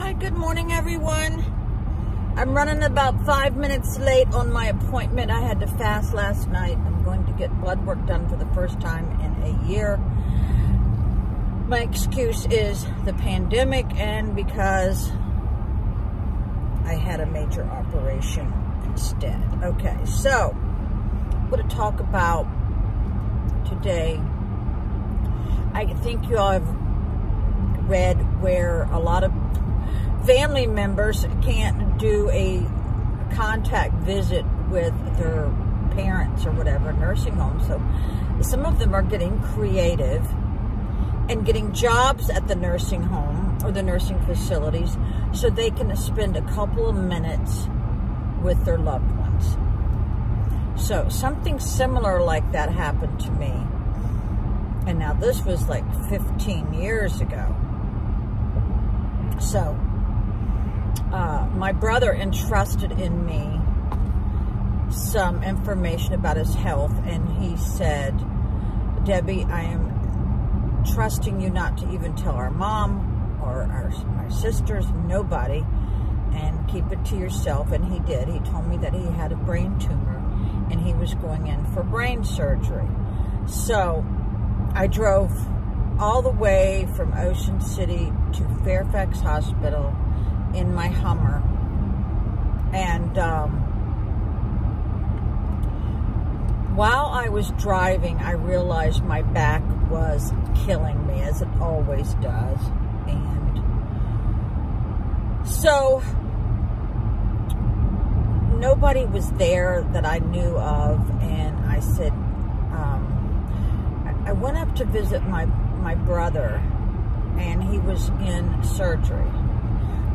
Hi, good morning, everyone. I'm running about 5 minutes late on my appointment. I had to fast last night. I'm going to get blood work done for the first time in a year. My excuse is the pandemic and because I had a major operation instead. Okay, so I'm going to talk about today. I think you all have read where a lot of family members can't do a contact visit with their parents or whatever, nursing homes. So some of them are getting creative and getting jobs at the nursing home or the nursing facilities so they can spend a couple of minutes with their loved ones. So something similar like that happened to me. And now this was like 15 years ago. So my brother entrusted in me some information about his health, and he said, Debbie, I am trusting you not to even tell our mom or our sisters, nobody, and keep it to yourself. And he did. He told me that he had a brain tumor and he was going in for brain surgery. So I drove all the way from Ocean City to Fairfax Hospital in my Hummer. And while I was driving, I realized my back was killing me, as it always does. And so nobody was there that I knew of, and I said, I went up to visit my brother, and he was in surgery.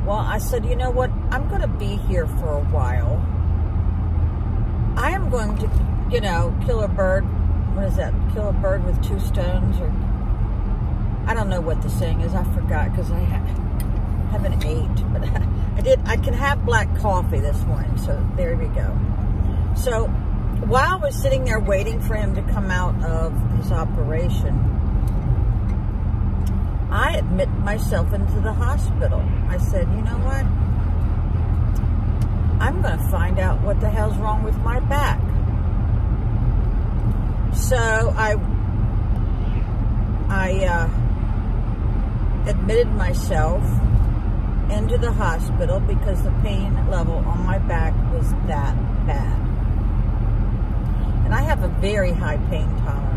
Well, I said, you know what? I'm going to be here for a while. I am going to, kill a bird. What is that? Kill a bird with two stones? Or I don't know what the saying is. I forgot because I haven't ate. But I can have black coffee this morning. So there we go. So while I was sitting there waiting for him to come out of his operation, I admit myself into the hospital. I said, you know what? I'm going to find out what the hell's wrong with my back. So I admitted myself into the hospital because the pain level on my back was that bad. And I have a very high pain tolerance.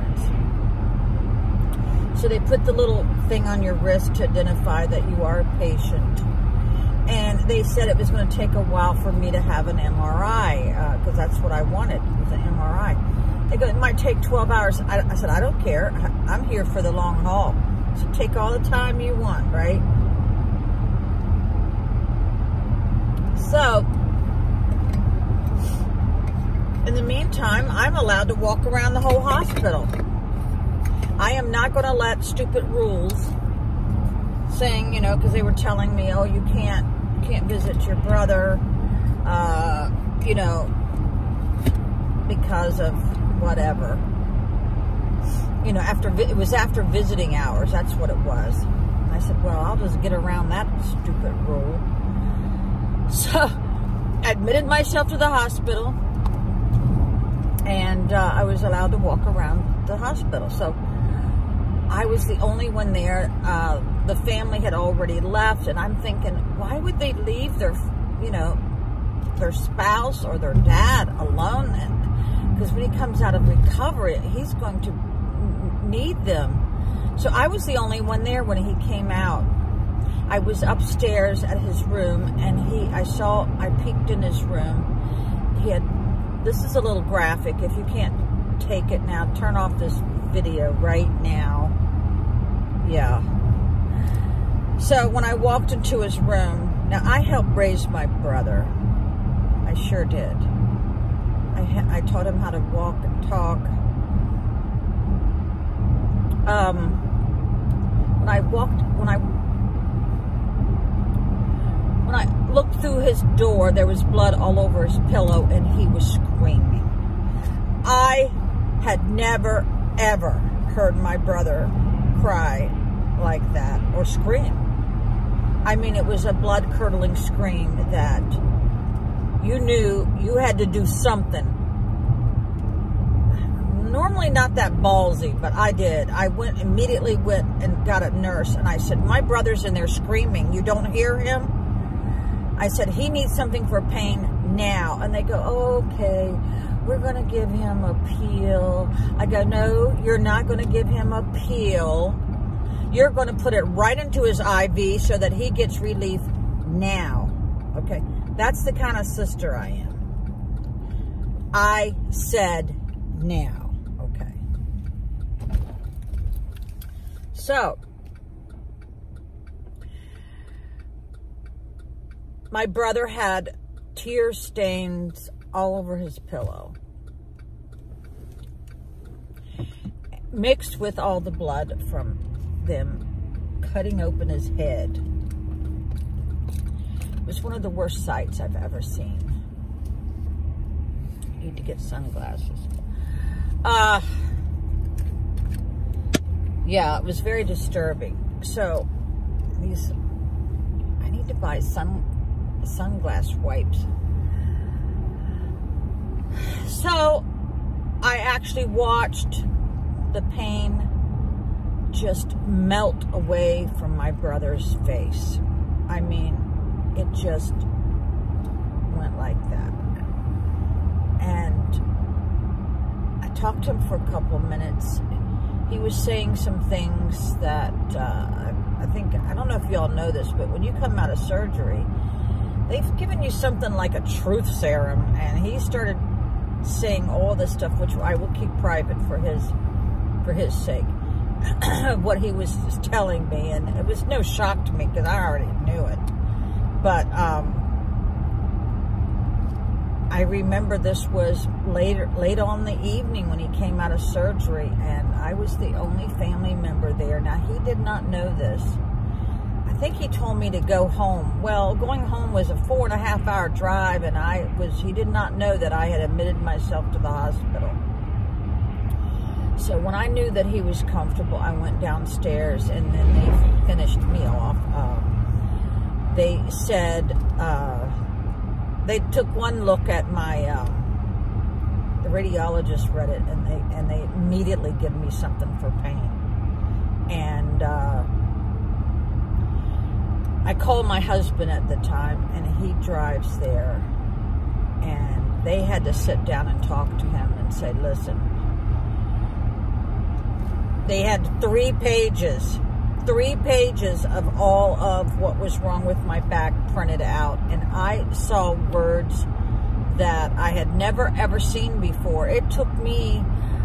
So they put the little thing on your wrist to identify that you are a patient. And they said it was going to take a while for me to have an MRI, because that's what I wanted, was an MRI. They go, it might take 12 hours. I said, I don't care. I'm here for the long haul. So take all the time you want, right? So, in the meantime, I'm allowed to walk around the whole hospital. I am not going to let stupid rules saying, because they were telling me, oh, you can't visit your brother, because of whatever. It was after visiting hours. That's what it was. I said, well, I'll just get around that stupid rule. So, I admitted myself to the hospital, and I was allowed to walk around the hospital. So, I was the only one there. The family had already left, and I'm thinking, why would they leave their spouse or their dad alone? Because when he comes out of recovery, he's going to need them. So I was the only one there when he came out. I was upstairs at his room, and I peeked in his room. This is a little graphic. If you can't take it now, turn off this video right now. Yeah. So when I walked into his room, now I helped raise my brother. I sure did. I taught him how to walk and talk. When I looked through his door, there was blood all over his pillow, and he was screaming. I had never, ever heard my brother cry like that or scream. I mean, it was a blood-curdling scream that you knew you had to do something. Normally not that ballsy, but I did. I immediately went and got a nurse, and I said, my brother's in there screaming. You don't hear him? I said, he needs something for pain now. And they go, oh, okay, we're going to give him a peel. I go, no, you're not going to give him a peel. You're going to put it right into his IV so that he gets relief now. Okay, that's the kind of sister I am. I said now. Okay. So, my brother had tear stains all over his pillow, mixed with all the blood from them cutting open his head. It was one of the worst sights I've ever seen. I need to get sunglasses. Yeah, it was very disturbing. So, I need to buy sunglass wipes. So, I actually watched the pain just melt away from my brother's face. I mean, it just went like that. And I talked to him for a couple minutes. He was saying some things that I think, I don't know if y'all know this, but when you come out of surgery, they've given you something like a truth serum, and he started saying all this stuff, which I will keep private for his sake. What he was telling me, and it was no shock to me because I already knew it. But I remember this was late on the evening when he came out of surgery, and I was the only family member there. Now, he did not know this. I think he told me to go home. Well, going home was a 4.5-hour drive, and he did not know that I had admitted myself to the hospital. So when I knew that he was comfortable, I went downstairs, and then they finished me off. They said, they took one look at my, the radiologist read it, and they immediately give me something for pain. And I called my husband at the time, and he drives there. And they had to sit down and talk to him and say, listen, they had 3 pages of all of what was wrong with my back printed out. And I saw words that I had never, ever seen before. It took me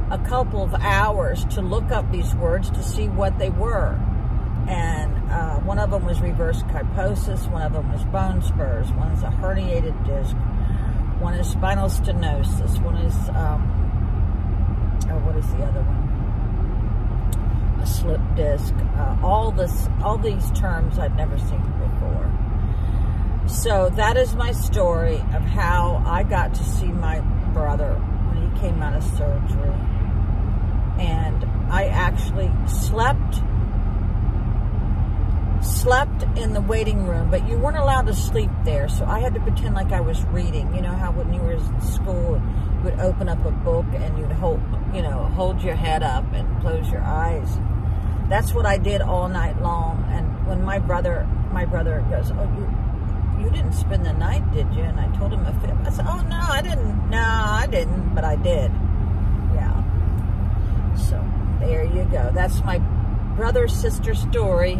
a couple of hours to look up these words to see what they were. And one of them was reverse kyphosis, one of them was bone spurs, one is a herniated disc, one is spinal stenosis, one is, what is the other one? A slip disc. All these terms I'd never seen before. So that is my story of how I got to see my brother when he came out of surgery. And I actually slept in the waiting room, but you weren't allowed to sleep there, so I had to pretend like I was reading. You know how when you were in school, you would open up a book and you'd hold your head up and close your eyes. That's what I did all night long. And when my brother goes, oh, you didn't spend the night, did you? And I told him a fib. I said, oh, no, I didn't. No, I didn't, but I did. Yeah. So there you go. That's my brother-sister story.